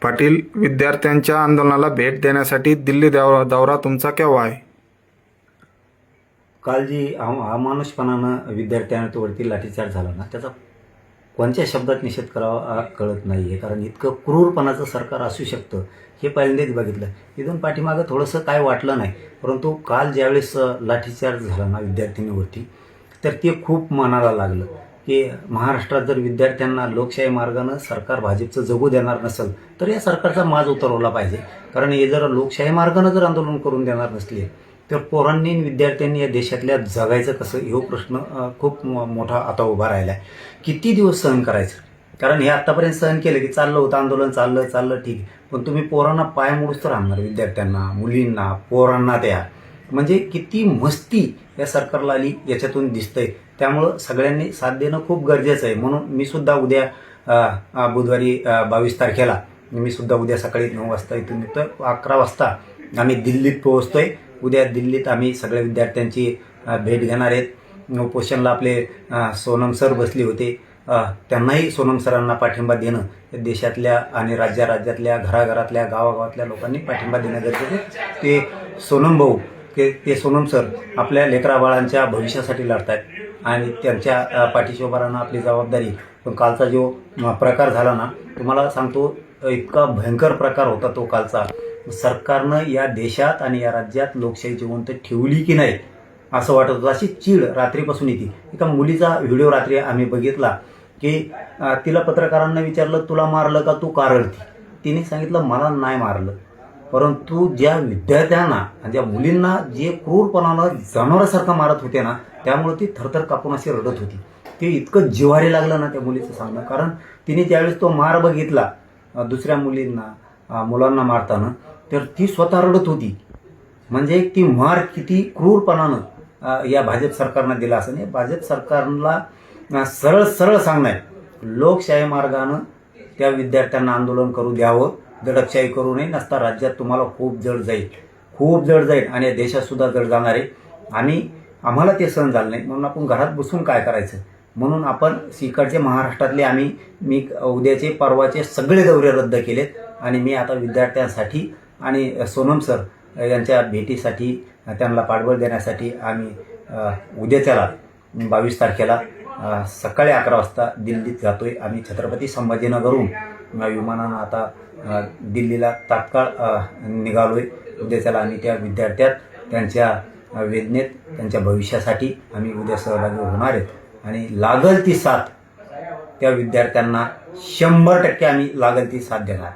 पाटील, विद्यार्थ्यांच्या आंदोलनाला भेट देण्यासाठी दिल्ली दौरा तुमचा केव्हा आहे? काल जी अमानुषपणानं विद्यार्थ्यांवरती लाठीचार्ज झाला ना, त्याचा कोणत्या शब्दात निषेध करावा कळत नाही आहे. कारण इतकं क्रूरपणाचं सरकार असू शकतं हे पहिल्यांदाच बघितलं. इथून पाठीमागं थोडंसं काय वाटलं नाही, परंतु काल ज्यावेळेस लाठीचार्ज झाला ना विद्यार्थिनीवरती, तर ते खूप मनाला लागलं की महाराष्ट्रात जर विद्यार्थ्यांना लोकशाही मार्गानं सरकार भाजपचं जगू देणार नसेल तर या सरकारचा माज उतरवला पाहिजे. कारण हे जर लोकशाही मार्गानं जर आंदोलन करून देणार नसले तर पोरांनी विद्यार्थ्यांनी या देशातल्या जगायचं कसं, हा प्रश्न खूप मोठा आता उभा राहिला आहे. किती दिवस सहन करायचं? कारण हे आत्तापर्यंत सहन केलं की चाललं होतं आंदोलन, चाललं ठीक आहे, पण तुम्ही पोरांना पाय मोडूच तर आणणार, विद्यार्थ्यांना, मुलींना, पोरांना. त्या म्हणजे किती मस्ती या सरकारला आली याच्यातून दिसतंय. त्यामुळं सगळ्यांनी साथ देणं खूप गरजेचं आहे. म्हणून मी सुद्धा उद्या बुधवारी 22 तारखेला मी सुद्धा उद्या सकाळी 9 वाजता इथून निघतोय. 11 वाजता आम्ही दिल्लीत पोहोचतोय. उद्या दिल्लीत आम्ही सगळ्या विद्यार्थ्यांची भेट घेणार आहेत. उपोषणला आपले सोनम सर बसले होते, त्यांनाही सोनम सरांना पाठिंबा देणं, देशातल्या आणि राज्यातल्या घराघरातल्या गावागावातल्या लोकांनी पाठिंबा देणं गरजेचं आहे. ते सोनम भाऊ ते सोनम सर आपल्या लेकराबाळांच्या भविष्यासाठी लढत आहेत आणि त्यांच्या पाठीशी उभा राहणं आपली जबाबदारी. पण कालचा जो प्रकार झाला ना, तुम्हाला सांगतो, इतका भयंकर प्रकार होता तो कालचा. सरकारनं या देशात आणि या राज्यात लोकशाही जिवंत ठेवली की नाही असं वाटत होतं. अशी चीड रात्रीपासून येते. एका मुलीचा व्हिडिओ रात्री आम्ही बघितला की तिला पत्रकारांना विचारलं, तुला मारलं का, तू का रडती? तिने सांगितलं, मला नाही मारलं, परंतु ज्या विद्यार्थ्यांना आणि ज्या मुलींना जे क्रूरपणानं जनावरासारखं मारत होते ना, त्यामुळे ती थरथर कापून अशी रडत होती. ते इतकं जिव्हारी लागलं ना त्या मुलीचं सांगणं. कारण तिने ज्यावेळेस तो मार बघितला दुसऱ्या मुलांना मारताना, तर ती स्वतः रडत होती. म्हणजे ती मार किती क्रूरपणानं या भाजप सरकारनं दिला असं नाही. भाजप सरकारला सरळ सांगणार, लोकशाही मार्गानं त्या विद्यार्थ्यांना आंदोलन करू द्यावं, दडपशाही करू नये, नसता राज्यात तुम्हाला खूप जड जाईल आणि या देशात सुद्धा जड जाणार आहे. आम्हाला ते सहन झालं नाही, म्हणून आपण घरात बसून काय करायचं, म्हणून आपण इकडचे महाराष्ट्रातले मी उद्याचे परवाचे सगळे दौरे रद्द केलेत आणि मी आता विद्यार्थ्यांसाठी आणि सोनम सर यांच्या भेटीसाठी, त्यांना पाठबळ देण्यासाठी आम्ही उद्याच्याला 22 तारखेला सकाळी 11 वाजता दिल्लीत जातोय. आम्ही छत्रपती संभाजीनगरहून विमानानं आता दिल्लीला तात्काळ निघालोय. उद्याच्याला आम्ही त्या विद्यार्थ्यात, त्यांच्या वेदनेत, त्यांच्या भविष्यासाठी आम्ही उद्या सहभागी होणार आहेत आणि लागल ती साथ त्या विद्यार्थ्यांना 100% आम्ही लागल ती साथ देणार.